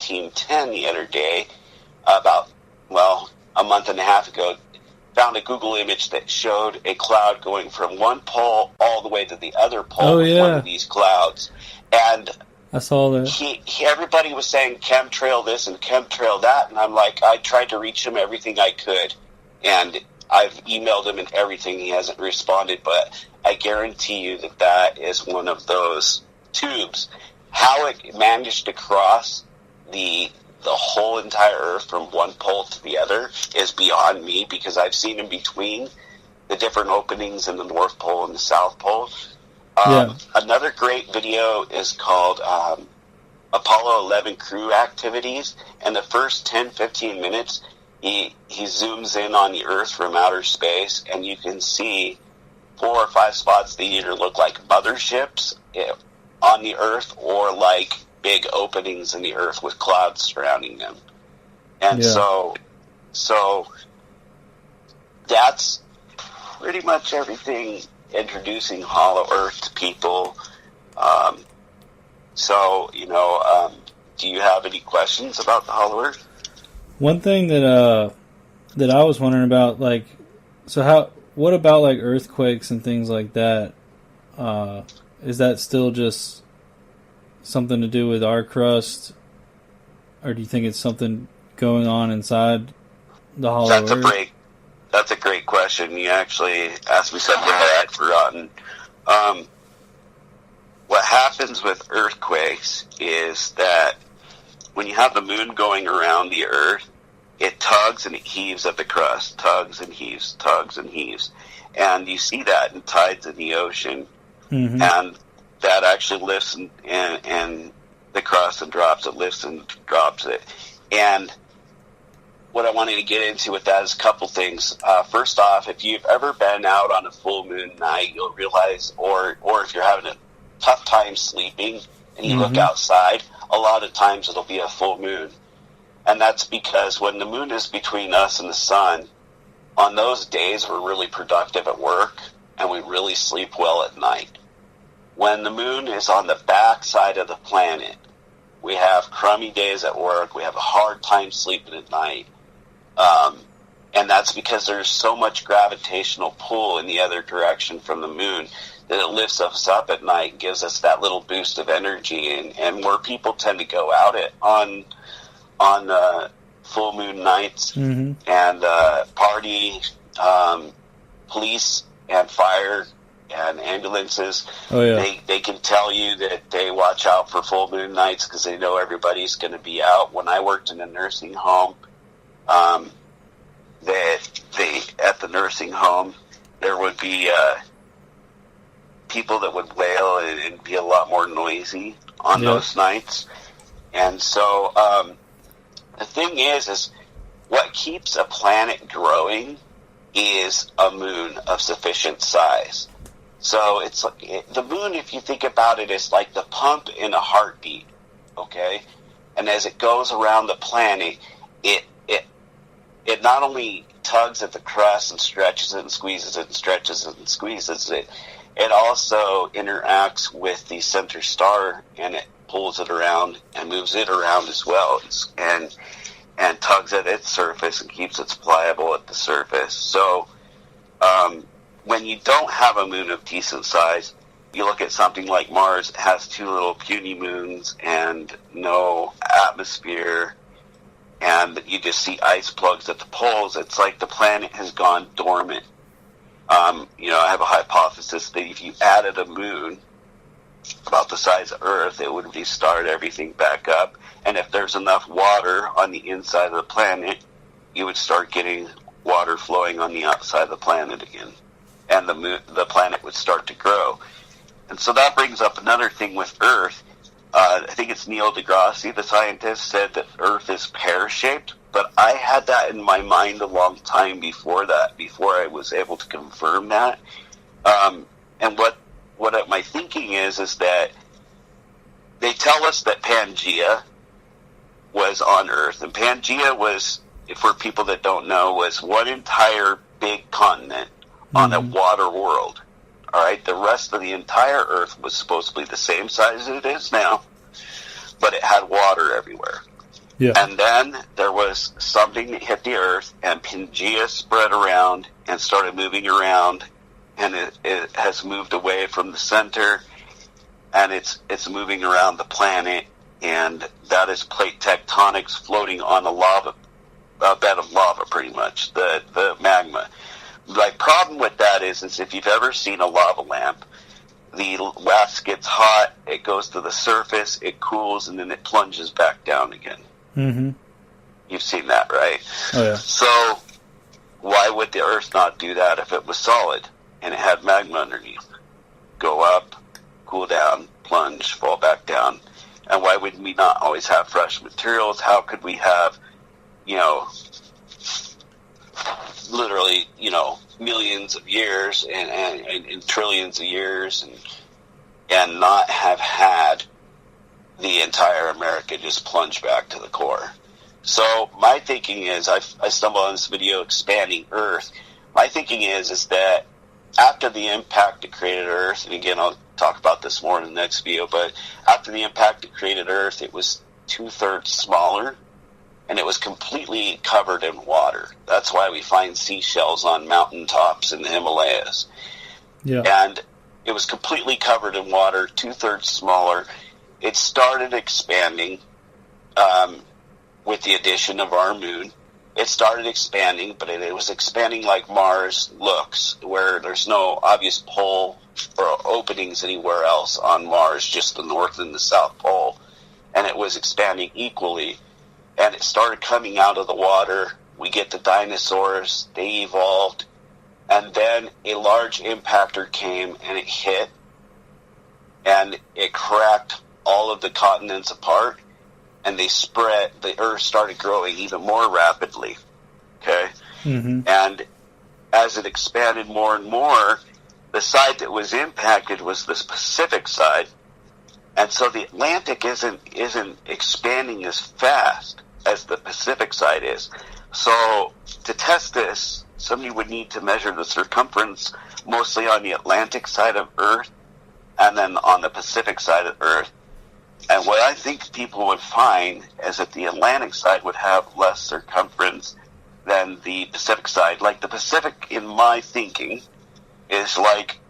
1510 the other day, about, a month and a half ago, found a Google image that showed a cloud going from one pole all the way to the other pole with one of these clouds. And I saw that. Everybody was saying chemtrail this and chemtrail that, and I'm like, I tried to reach him everything I could, and I've emailed him and everything. He hasn't responded, but I guarantee you that is one of those tubes. How it managed to cross the whole entire Earth from one pole to the other is beyond me, because I've seen in between the different openings in the North Pole and the South Pole. Another great video is called Apollo 11 Crew Activities, and the first 10-15 minutes he zooms in on the Earth from outer space, and you can see 4 or 5 spots that either look like motherships on the Earth or like big openings in the Earth with clouds surrounding them. And so that's pretty much everything introducing Hollow Earth to people. Do you have any questions about the Hollow Earth? One thing that I was wondering about, what about like earthquakes and things like that? Is that still just something to do with our crust, or do you think it's something going on inside the Hollow Earth? That's a great question. You actually asked me something that I'd forgotten. What happens with earthquakes is that when you have the moon going around the Earth, it tugs and it heaves at the crust, tugs and heaves, tugs and heaves. And you see that in tides in the ocean. Mm-hmm. And that actually lifts and the crust and drops it, lifts and drops it. And what I wanted to get into with that is a couple things. First off, if you've ever been out on a full moon night, you'll realize, or if you're having a tough time sleeping and you look outside, a lot of times it'll be a full moon. And that's because when the moon is between us and the sun, on those days we're really productive at work and we really sleep well at night. When the moon is on the back side of the planet, we have crummy days at work, we have a hard time sleeping at night. And that's because there's so much gravitational pull in the other direction from the moon that it lifts us up at night and gives us that little boost of energy. And more people tend to go out on full moon nights and party. Police and fire and ambulances, they can tell you that they watch out for full moon nights because they know everybody's going to be out. When I worked in a nursing home, at the nursing home, there would be people that would wail and be a lot more noisy on those nights. And so the thing is what keeps a planet growing is a moon of sufficient size. So it's like the moon, if you think about it, is like the pump in a heartbeat, okay? And as it goes around the planet, it not only tugs at the crust and stretches it and squeezes it and stretches it and squeezes it, it also interacts with the center star and it pulls it around and moves it around as well, and tugs at its surface and keeps it pliable at the surface. So when you don't have a moon of decent size, you look at something like Mars, it has 2 little puny moons and no atmosphere, and you just see ice plugs at the poles. It's like the planet has gone dormant. I have a hypothesis that if you added a moon about the size of Earth, it would restart everything back up. And if there's enough water on the inside of the planet, you would start getting water flowing on the outside of the planet again. And the planet would start to grow. And so that brings up another thing with Earth. I think it's Neil deGrasse, the scientist, said that Earth is pear-shaped, but I had that in my mind a long time before I was able to confirm that. And what my thinking is that they tell us that Pangea was on Earth, and Pangea was, for people that don't know, was one entire big continent on a water world. All right, the rest of the entire Earth was supposed to be the same size as it is now, but it had water everywhere. Yeah. And then there was something that hit the Earth, and Pangea spread around and started moving around, and it has moved away from the center, and it's moving around the planet, and that is plate tectonics floating on a bed of lava, pretty much, the magma. The problem with that is if you've ever seen a lava lamp, the wax gets hot, it goes to the surface, it cools, and then it plunges back down again. Mm-hmm. You've seen that, right? Oh, yeah. So, why would the Earth not do that if it was solid and it had magma underneath? Go up, cool down, plunge, fall back down. And why would we not always have fresh materials? How could we have, literally, millions of years and trillions of years and not have had the entire America just plunge back to the core? So my thinking is, I stumbled on this video, Expanding Earth. My thinking is that after the impact that created Earth, and again, I'll talk about this more in the next video, but after the impact that created Earth, it was 2/3 smaller, and it was completely covered in water. That's why we find seashells on mountaintops in the Himalayas. Yeah. And it was completely covered in water, 2/3 smaller. It started expanding with the addition of our moon. It started expanding, but it was expanding like Mars looks, where there's no obvious pole or openings anywhere else on Mars, just the North and the South Pole. And it was expanding equally. And it started coming out of the water. We get the dinosaurs, they evolved. And then a large impactor came and it hit. And it cracked all of the continents apart. And they spread, the Earth started growing even more rapidly. Okay? Mm-hmm. And as it expanded more and more, the side that was impacted was this Pacific side. And so the Atlantic isn't expanding as fast as the Pacific side is. So to test this, somebody would need to measure the circumference mostly on the Atlantic side of Earth and then on the Pacific side of Earth. And what I think people would find is that the Atlantic side would have less circumference than the Pacific side. Like the Pacific, in my thinking, is like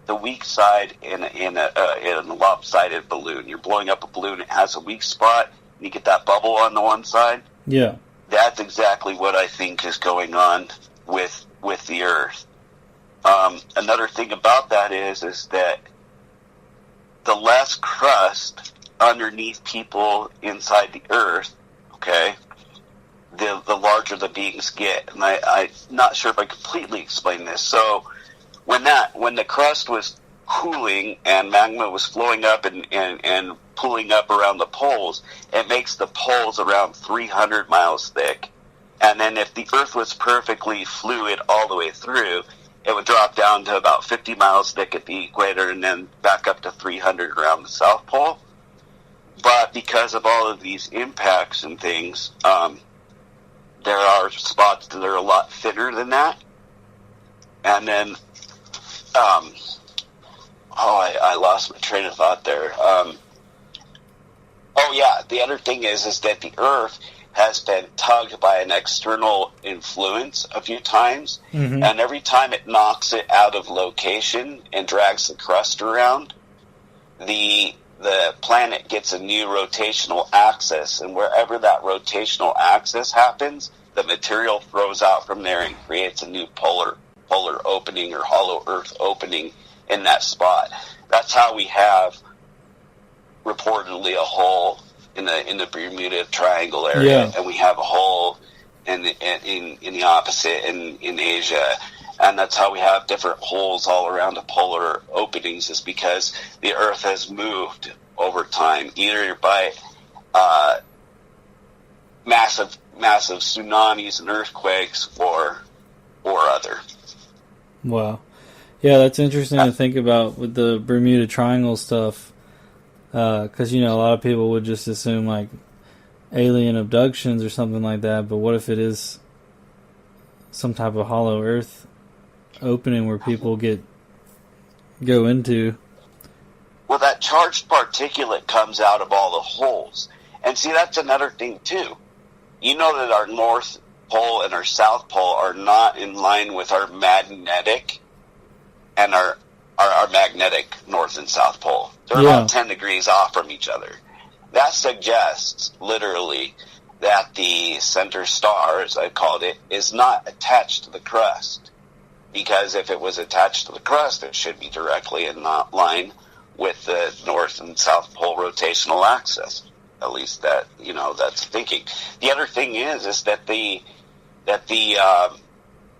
the weak side in a lopsided balloon. You're blowing up a balloon, it has a weak spot, and you get that bubble on the one side. Yeah. That's exactly what I think is going on with the Earth. Another thing about that is that the less crust underneath people inside the Earth, okay, the larger the beings get. And I'm not sure if I completely explained this. So when the crust was cooling and magma was flowing up and pulling up around the poles, it makes the poles around 300 miles thick. And then if the Earth was perfectly fluid all the way through, it would drop down to about 50 miles thick at the equator and then back up to 300 around the South Pole. But because of all of these impacts and things, there are spots that are a lot thinner than that. And then, I lost my train of thought there. The other thing is that the Earth has been tugged by an external influence a few times, Mm-hmm. and every time it knocks it out of location and drags the crust around, the planet gets a new rotational axis, and wherever that rotational axis happens, the material throws out from there and creates a new polar opening or hollow Earth opening in that spot. That's how we have reportedly a hole in the Bermuda Triangle area, Yeah. and we have a hole in the opposite in Asia. And that's how we have different holes all around the polar openings, is because the Earth has moved over time, either by massive tsunamis and earthquakes or other. Wow. Yeah, that's interesting to think about with the Bermuda Triangle stuff, because, a lot of people would just assume, like, alien abductions or something like that, but what if it is some type of hollow Earth opening where people go into? Well, that charged particulate comes out of all the holes, And see, that's another thing, too. You know that our North Pole and our South Pole are not in line with our magnetic and our magnetic North and South Pole. They're about 10 degrees off from each other. That suggests, literally, that the center star, as I called it, is not attached to the crust. Because if it was attached to the crust, it should be directly in line with the North and South Pole rotational axis. At least that, that's thinking. The other thing is that the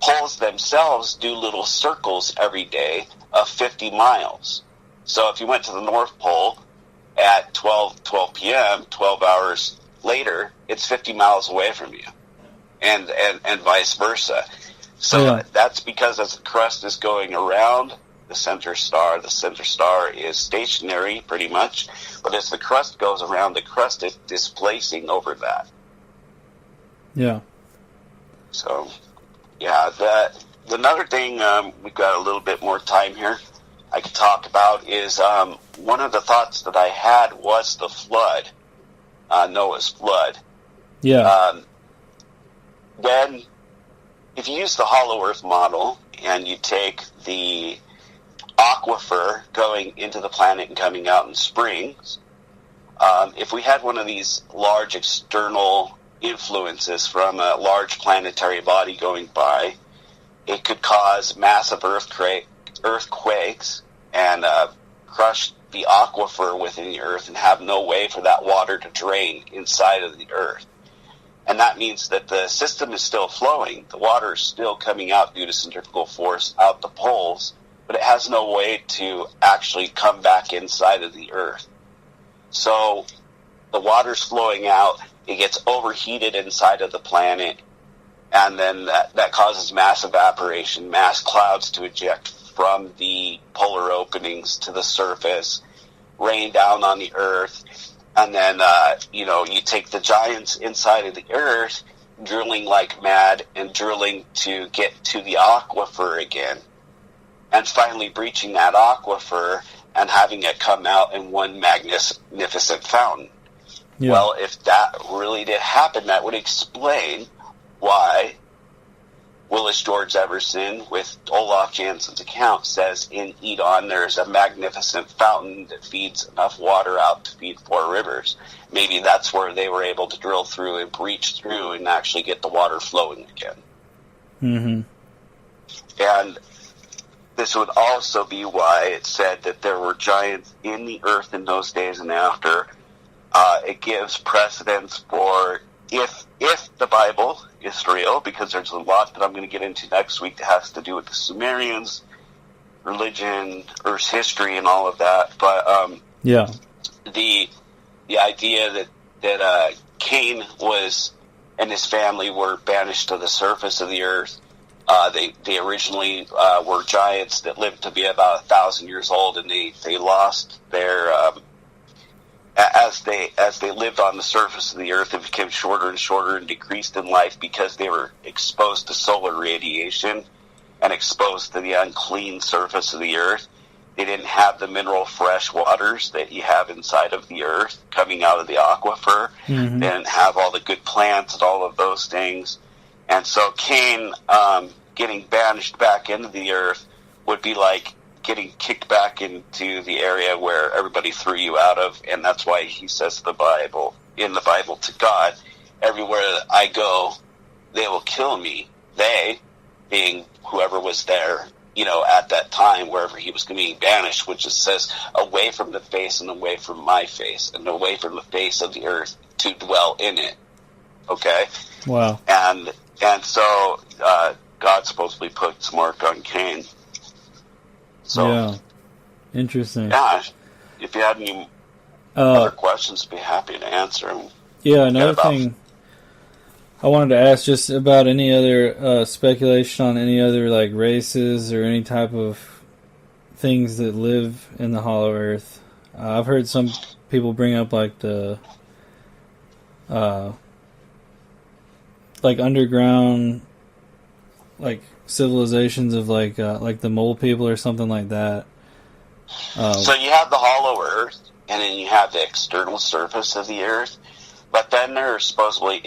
poles themselves do little circles every day of 50 miles. So if you went to the North Pole at 12 p.m., 12 hours later, it's 50 miles away from you, and vice versa. So that's because as the crust is going around the center star is stationary pretty much, but as the crust goes around, the crust is displacing over that. Yeah. So, another thing, we've got a little bit more time here I could talk about is one of the thoughts that I had was the flood, Noah's flood. Yeah. If you use the Hollow Earth model and you take the aquifer going into the planet and coming out in springs, if we had one of these large external influences from a large planetary body going by, it could cause massive earthquakes and crush the aquifer within the earth and have no way for that water to drain inside of the earth. And that means that the system is still flowing. The water is still coming out due to centrifugal force out the poles, but it has no way to actually come back inside of the earth. So the water's flowing out, it gets overheated inside of the planet, and then that causes mass evaporation, mass clouds to eject from the polar openings to the surface, rain down on the earth, and then, you take the giants inside of the earth, drilling like mad and drilling to get to the aquifer again, and finally breaching that aquifer and having it come out in one magnificent fountain. Yeah. Well, if that really did happen, that would explain why Willis George Everson, with Olaf Jansen's account, says in Edon there's a magnificent fountain that feeds enough water out to feed 4 rivers. Maybe that's where they were able to drill through and breach through and actually get the water flowing again. Mm-hmm. And this would also be why it said that there were giants in the earth in those days and after. It gives precedence for if the Bible is real, because there's a lot that I'm going to get into next week that has to do with the Sumerians, religion, Earth's history, and all of that. But the idea that Cain and his family were banished to the surface of the earth. They originally were giants that lived to be about 1,000 years old, and they lost their as they lived on the surface of the earth. It became shorter and shorter and decreased in life because they were exposed to solar radiation and exposed to the unclean surface of the earth. They didn't have the mineral fresh waters that you have inside of the earth coming out of the aquifer. Mm-hmm. They didn't have all the good plants and all of those things. And so Cain getting banished back into the earth would be like getting kicked back into the area where everybody threw you out of, and that's why he says in the Bible to God, everywhere that I go, they will kill me. They, being whoever was there, at that time, wherever he was being banished, which it says, away from the face and away from my face, and away from the face of the earth to dwell in it. Okay? Wow. And so God supposedly put some mark on Cain. So, yeah. Interesting. Yeah, if you had any other questions, I'd be happy to answer them. Yeah, another thing I wanted to ask just about any other speculation on any other like races or any type of things that live in the Hollow Earth. I've heard some people bring up like the like underground like civilizations of like the mole people or something like that. So you have the Hollow Earth, and then you have the external surface of the earth. but then there supposedly